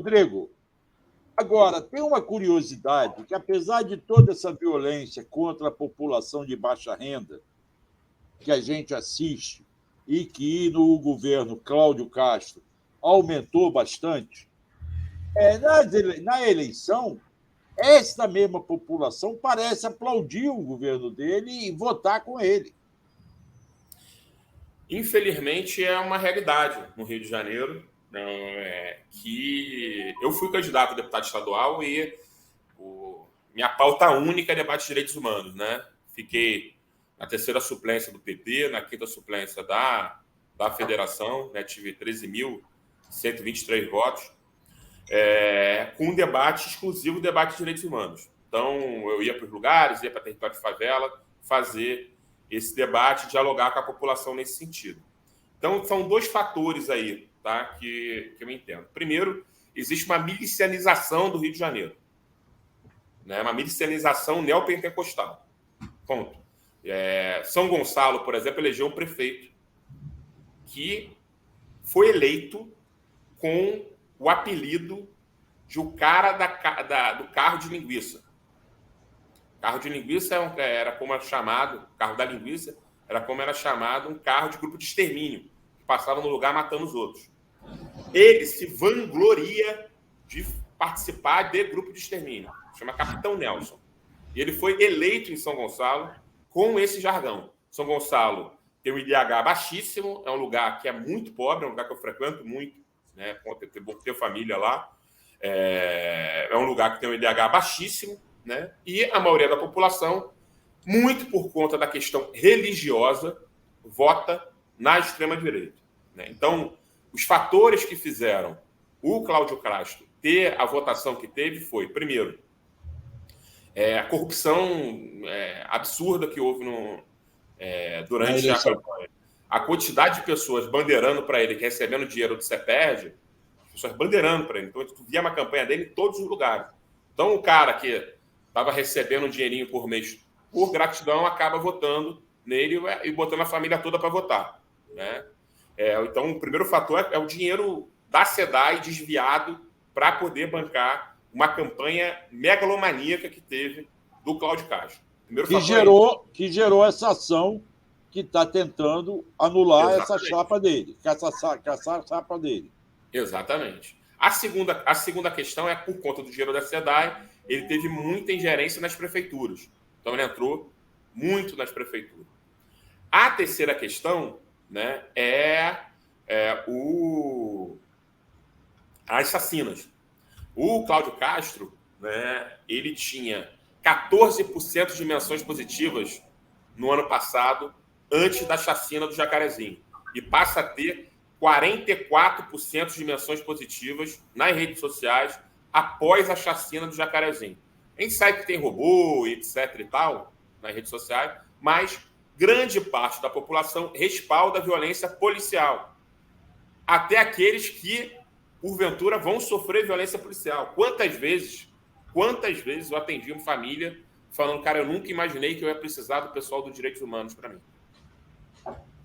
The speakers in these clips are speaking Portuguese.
Rodrigo, agora, tem uma curiosidade, que apesar de toda essa violência contra a população de baixa renda que a gente assiste e que no governo Cláudio Castro aumentou bastante, na eleição, esta mesma população parece aplaudir o governo dele e votar com ele. Infelizmente, é uma realidade no Rio de Janeiro, que eu fui candidato a deputado estadual e minha pauta única é debate de direitos humanos, né? Fiquei na terceira suplência do PP, na quinta suplência da federação, né? Tive 13.123 votos, com um debate exclusivo, debate de direitos humanos. Então, eu ia para os lugares, ia para território de favela, fazer esse debate, dialogar com a população nesse sentido. Então, são dois fatores aí, tá, que eu entendo. Primeiro, existe uma milicianização do Rio de Janeiro, né, uma milicianização neopentecostal. Ponto. São Gonçalo, por exemplo, elegeu um prefeito que foi eleito com o apelido de o cara do carro de linguiça. Carro de linguiça era como era chamado, carro da linguiça era como era chamado um carro de grupo de extermínio, que passava no lugar matando os outros. Ele se vangloria de participar de grupo de extermínio, chama Capitão Nelson. E ele foi eleito em São Gonçalo com esse jargão. São Gonçalo tem um IDH baixíssimo, é um lugar que é muito pobre, é um lugar que eu frequento muito, né, por ter família lá. É um lugar que tem um IDH baixíssimo, né? E a maioria da população, muito por conta da questão religiosa, vota na extrema-direita, né? Então, os fatores que fizeram o Cláudio Castro ter a votação que teve foi, primeiro, a corrupção absurda que houve durante a campanha. A quantidade de pessoas bandeirando para ele, que recebendo dinheiro do CEPERD, pessoas bandeirando para ele. Então, tu via uma campanha dele em todos os lugares. Então, o cara que estava recebendo um dinheirinho por mês por gratidão acaba votando nele e botando a família toda para votar, né? Então, o primeiro fator é o dinheiro da SEDAI desviado para poder bancar uma campanha megalomaníaca que teve do Cláudio Castro. Que gerou essa ação que está tentando anular essa chapa dele, caçar a chapa dele. Exatamente. A segunda questão é por conta do dinheiro da SEDAI, ele teve muita ingerência nas prefeituras. Então, ele entrou muito nas prefeituras. A terceira questão, né, as chacinas. O Cláudio Castro, né, ele tinha 14% de menções positivas no ano passado, antes da chacina do Jacarezinho. E passa a ter 44% de menções positivas nas redes sociais após a chacina do Jacarezinho. A gente sabe que tem robô, etc. e tal, nas redes sociais, mas grande parte da população respalda a violência policial. Até aqueles que, porventura, vão sofrer violência policial. Quantas vezes eu atendi uma família falando, cara, eu nunca imaginei que eu ia precisar do pessoal dos direitos humanos para mim.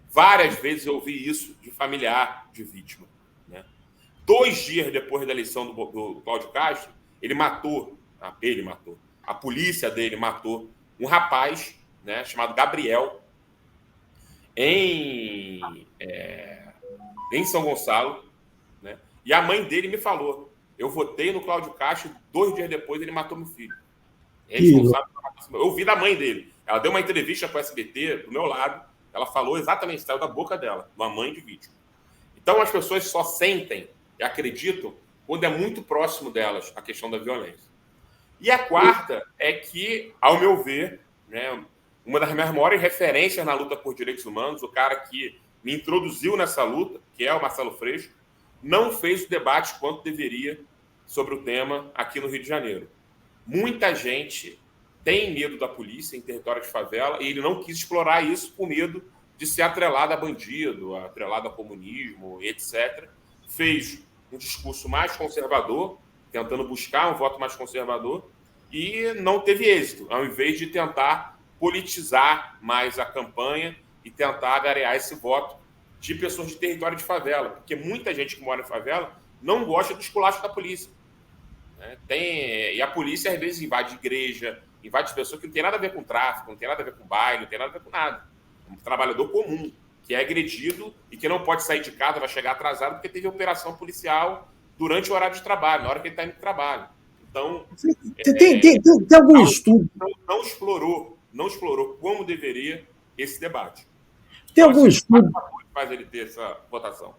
Várias vezes eu ouvi isso de familiar de vítima, né? 2 dias depois da eleição do Cláudio Castro, a polícia dele matou um rapaz, né, chamado Gabriel, em São Gonçalo, né? E a mãe dele me falou, eu votei no Cláudio Castro, 2 dias depois ele matou meu filho. Eu ouvi da mãe dele. Ela deu uma entrevista com o SBT, do meu lado, ela falou exatamente, saiu da boca dela, uma mãe de vítima. Então, as pessoas só sentem e acreditam quando é muito próximo delas a questão da violência. E a quarta é que, ao meu ver, né, uma das minhas maiores referências na luta por direitos humanos, o cara que me introduziu nessa luta, que é o Marcelo Freixo, não fez o debate quanto deveria sobre o tema aqui no Rio de Janeiro. Muita gente tem medo da polícia em território de favela e ele não quis explorar isso por medo de ser atrelado a bandido, atrelado a comunismo, etc. Fez um discurso mais conservador, tentando buscar um voto mais conservador, e não teve êxito, ao invés de tentar politizar mais a campanha e tentar agregar esse voto de pessoas de território de favela, porque muita gente que mora em favela não gosta do esculacho da polícia. Né? E a polícia, às vezes, invade igreja, invade pessoas que não tem nada a ver com tráfico, não tem nada a ver com baile, não tem nada a ver com nada. Um trabalhador comum, que é agredido e que não pode sair de casa, vai chegar atrasado porque teve operação policial durante o horário de trabalho, na hora que ele está indo para o trabalho. Então, tem algum estudo? Não explorou como deveria esse debate. Tem algum estudo? Faz ele ter essa votação.